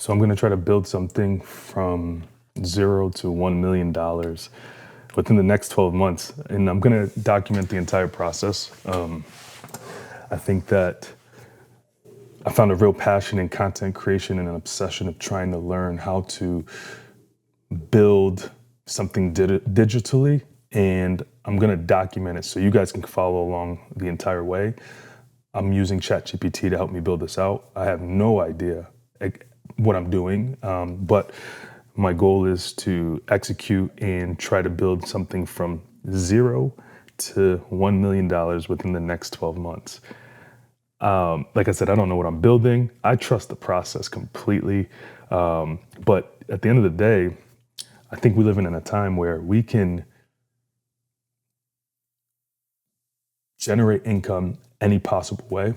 So I'm going to try to build something from $0 to $1 million within the next 12 months. And I'm going to document the entire process. I think that I found a real passion in content creation and an obsession of trying to learn how to build something digitally. And I'm going to document it so you guys can follow along the entire way. I'm using ChatGPT to help me build this out. I have no idea what I'm doing, but my goal is to execute and try to build something from $0 to $1 million within the next 12 months. Like I said, I don't know what I'm building. I trust the process completely. But at the end of the day, I think we live in a time where we can generate income any possible way.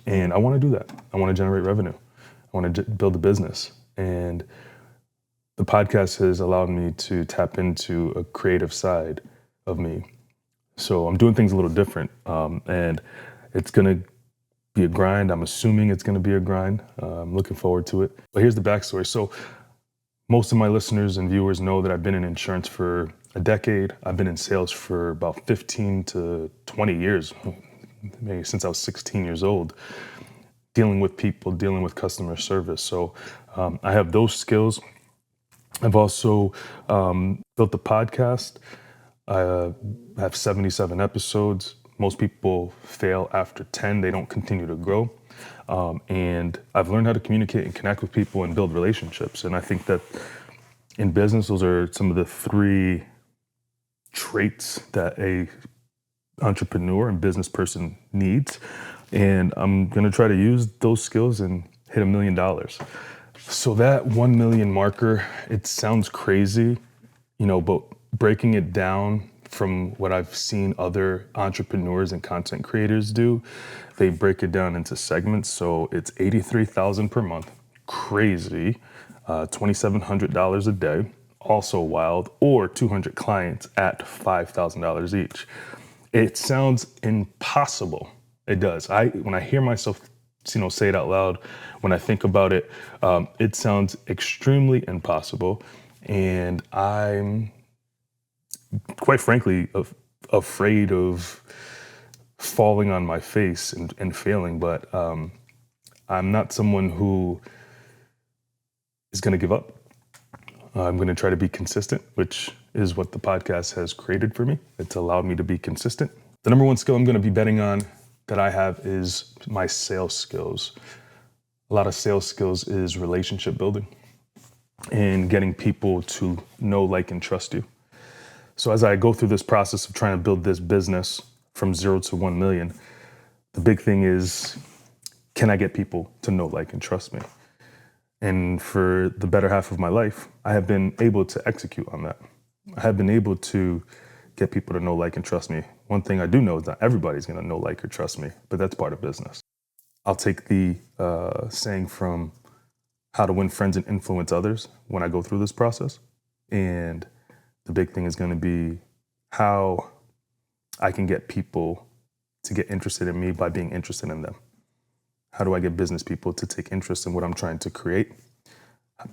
And I want to do that. I want to generate revenue. I want to build a business. And the podcast has allowed me to tap into a creative side of me. So I'm doing things a little different. And it's going to be a grind. I'm assuming it's going to be a grind. I'm looking forward to it. But here's the backstory. So most of my listeners and viewers know that I've been in insurance for a decade. I've been in sales for about 15 to 20 years, maybe since I was 16 years old, dealing with people, dealing with customer service. So I have those skills. I've also built a podcast. I have 77 episodes. Most people fail after 10. They don't continue to grow. And I've learned how to communicate and connect with people and build relationships. And I think that in business, those are some of the three traits that a entrepreneur and business person needs. And I'm going to try to use those skills and hit $1 million. So that 1 million marker, it sounds crazy, but breaking it down from what I've seen other entrepreneurs and content creators do, they break it down into segments. So it's 83,000 per month, crazy, $2,700 a day, also wild, or 200 clients at $5,000 each. It sounds impossible. It does. When I hear myself, say it out loud, when I think about it, it sounds extremely impossible. And I'm quite frankly afraid of falling on my face and failing. But I'm not someone who is going to give up. I'm going to try to be consistent, which is what the podcast has created for me. It's allowed me to be consistent. The number one skill I'm going to be betting on that I have is my sales skills. A lot of sales skills is relationship building and getting people to know, like, and trust you. So as I go through this process of trying to build this business from 0 to 1 million, the big thing is, can I get people to know, like, and trust me? And for the better half of my life, I have been able to execute on that. I have been able to get people to know, like, and trust me. One thing I do know is not everybody's going to know, like, or trust me, but that's part of business. I'll take the saying from How to Win Friends and Influence Others when I go through this process. And the big thing is going to be how I can get people to get interested in me by being interested in them. How do I get business people to take interest in what I'm trying to create?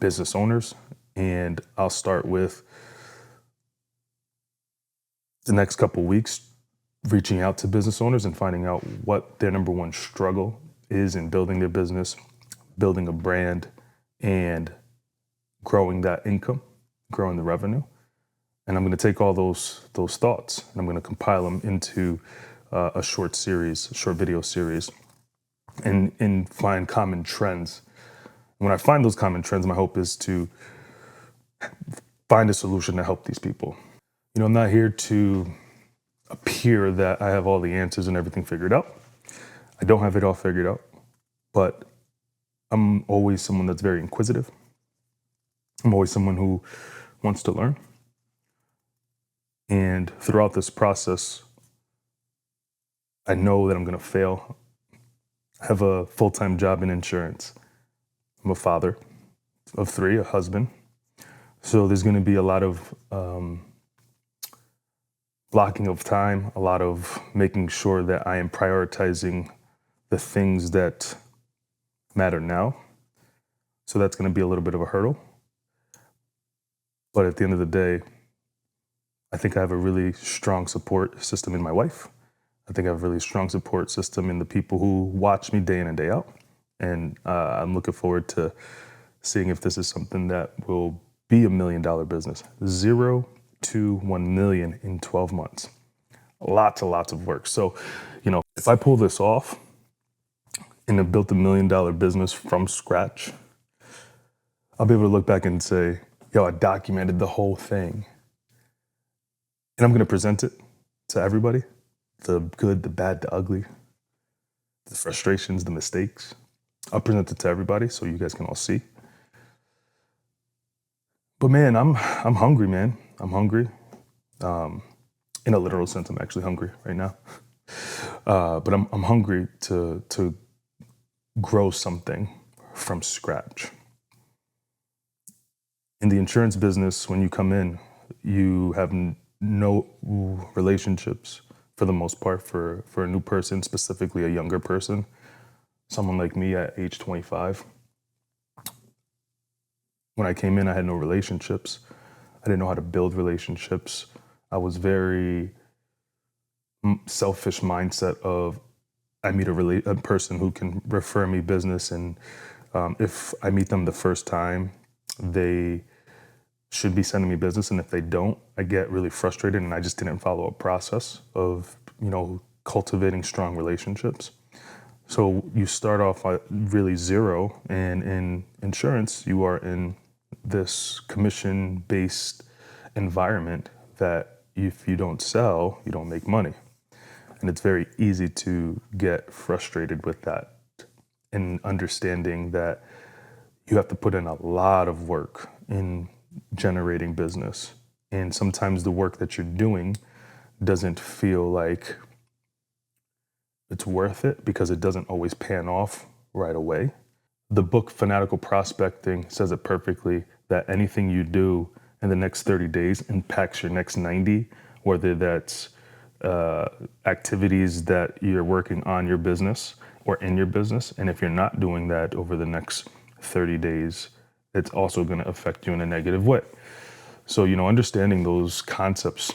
Business owners. And I'll start with the next couple weeks reaching out to business owners and finding out what their number one struggle is in building their business, building a brand, and growing that income, growing the revenue. And I'm going to take all those thoughts and I'm going to compile them into a short video series, and find common trends. When I find those common trends, my hope is to find a solution to help these people. I'm not here to appear that I have all the answers and everything figured out. I don't have it all figured out, but I'm always someone that's very inquisitive. I'm always someone who wants to learn. And throughout this process, I know that I'm going to fail. I have a full-time job in insurance. I'm a father of 3, a husband. So there's going to be a lot of blocking of time, a lot of making sure that I am prioritizing the things that matter now. So that's going to be a little bit of a hurdle. But at the end of the day, I think I have a really strong support system in my wife. I think I have a really strong support system in the people who watch me day in and day out. And I'm looking forward to seeing if this is something that will be $1 million business. 0 to 1 million in 12 months. Lots and lots of work. So, if I pull this off and have built $1 million business from scratch, I'll be able to look back and say, yo, I documented the whole thing. And I'm going to present it to everybody, the good, the bad, the ugly, the frustrations, the mistakes. I'll present it to everybody so you guys can all see. But man, I'm hungry, man. I'm hungry. In a literal sense, I'm actually hungry right now. But I'm hungry to grow something from scratch. In the insurance business, when you come in, you have no relationships for the most part for a new person, specifically a younger person, someone like me at age 25. When I came in, I had no relationships. I didn't know how to build relationships. I was very selfish mindset of I meet a person who can refer me business, and if I meet them the first time, they should be sending me business, and if they don't, I get really frustrated, and I just didn't follow a process of cultivating strong relationships. So you start off at really zero, and in insurance, you are in this commission-based environment that if you don't sell, you don't make money. And it's very easy to get frustrated with that, and understanding that you have to put in a lot of work in generating business. And sometimes the work that you're doing doesn't feel like it's worth it because it doesn't always pan off right away. The book Fanatical Prospecting says it perfectly, that anything you do in the next 30 days impacts your next 90, whether that's activities that you're working on your business or in your business. And if you're not doing that over the next 30 days, it's also going to affect you in a negative way. So, understanding those concepts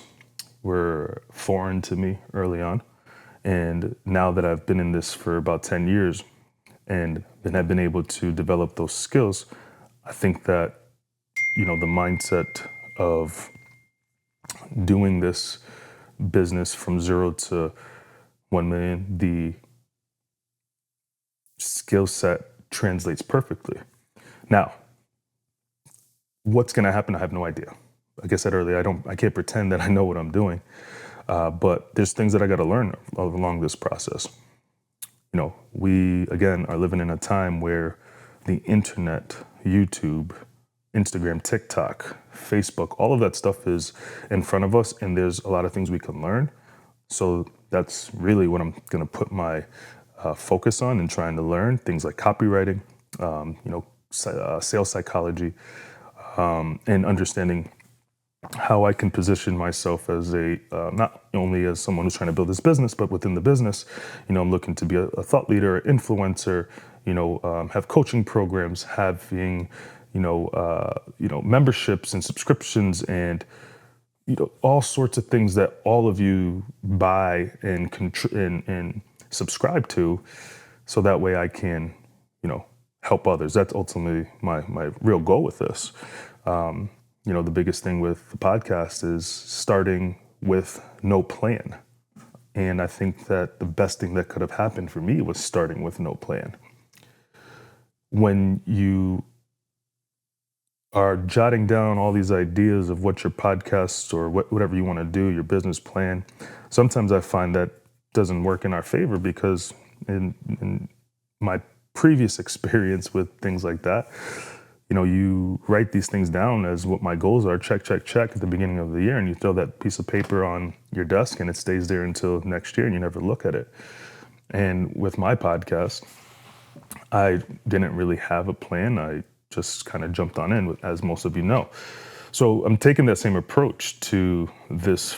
were foreign to me early on. And now that I've been in this for about 10 years and then I've been able to develop those skills, I think that, the mindset of doing this business from 0 to 1 million, the skill set translates perfectly. Now, what's going to happen? I have no idea. Like I said earlier, I can't pretend that I know what I'm doing. But there's things that I got to learn along this process. We, again, are living in a time where the internet, YouTube, Instagram, TikTok, Facebook, all of that stuff is in front of us, and there's a lot of things we can learn. So that's really what I'm going to put my focus on, and trying to learn things like copywriting, sales psychology, and understanding how I can position myself as not only as someone who's trying to build this business, but within the business, I'm looking to be a thought leader, influencer, have coaching programs, having, memberships and subscriptions, and, all sorts of things that all of you buy and subscribe to. So that way I can, help others. That's ultimately my real goal with this. The biggest thing with the podcast is starting with no plan. And I think that the best thing that could have happened for me was starting with no plan. When you are jotting down all these ideas of what your podcast or whatever you want to do, your business plan, sometimes I find that doesn't work in our favor, because in my previous experience with things like that, you write these things down as what my goals are, check at the beginning of the year, and you throw that piece of paper on your desk and it stays there until next year and you never look at it. And with my podcast, I didn't really have a plan. I just kind of jumped on in, as most of you know. So I'm taking that same approach to this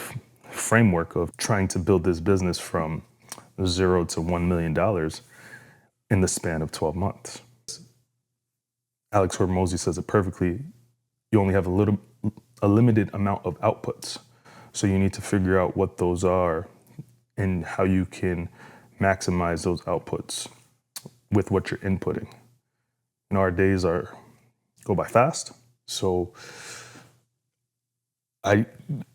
framework of trying to build this business from 0 to $1 million in the span of 12 months. Alex Hormozy says it perfectly. You only have a limited amount of outputs. So you need to figure out what those are and how you can maximize those outputs with what you're inputting. Our days go by fast. So I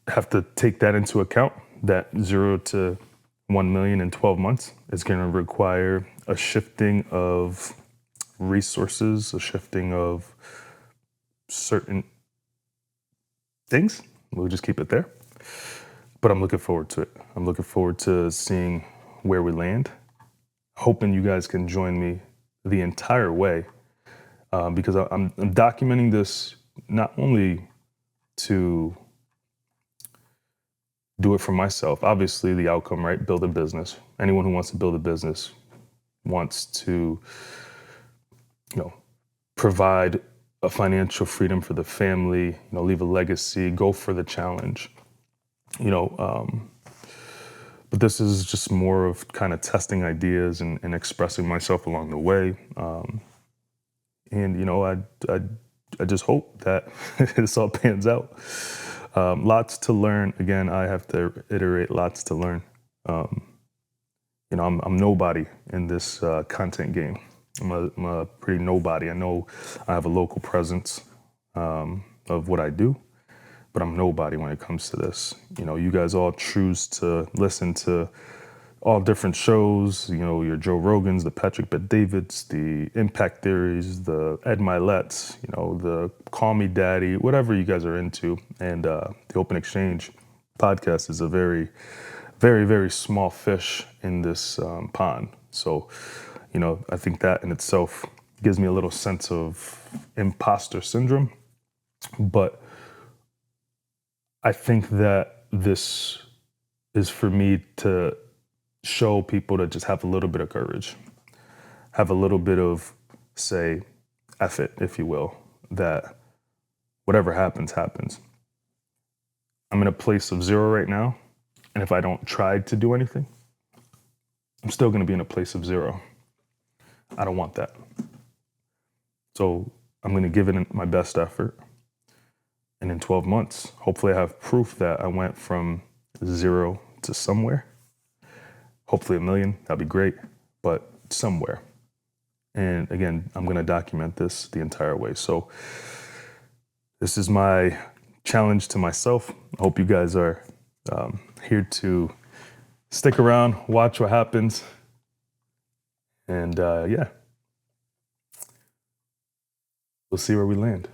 have to take that into account, that 0 to 1 million in 12 months is going to require a shifting of resources, a shifting of certain things. We'll just keep it there. But I'm looking forward to it. I'm looking forward to seeing where we land. Hoping you guys can join me the entire way, because I'm documenting this not only to do it for myself. Obviously, the outcome, right? Build a business. Anyone who wants to build a business wants to, provide a financial freedom for the family, leave a legacy, go for the challenge, but this is just more of kind of testing ideas and expressing myself along the way. I just hope that this all pans out. Lots to learn. Again, I have to iterate, lots to learn. I'm nobody in this content game. I'm a pretty nobody. I know I have a local presence of what I do, but I'm nobody when it comes to this. You guys all choose to listen to all different shows, your Joe Rogans, the Patrick Bet-Davids, the Impact Theories, the Ed Milet's, the Call Me Daddy, whatever you guys are into. And the Open Exchange podcast is a very, very, very small fish in this pond. So, I think that in itself gives me a little sense of imposter syndrome. But I think that this is for me to show people to just have a little bit of courage, have a little bit of, say, F it, if you will, that whatever happens, happens. I'm in a place of 0 right now, and if I don't try to do anything, I'm still going to be in a place of 0. I don't want that. So I'm going to give it my best effort. And in 12 months, hopefully I have proof that I went from 0 to somewhere. Hopefully 1 million, that'd be great, but somewhere. And again, I'm going to document this the entire way. So this is my challenge to myself. I hope you guys are here to stick around, watch what happens. And we'll see where we land.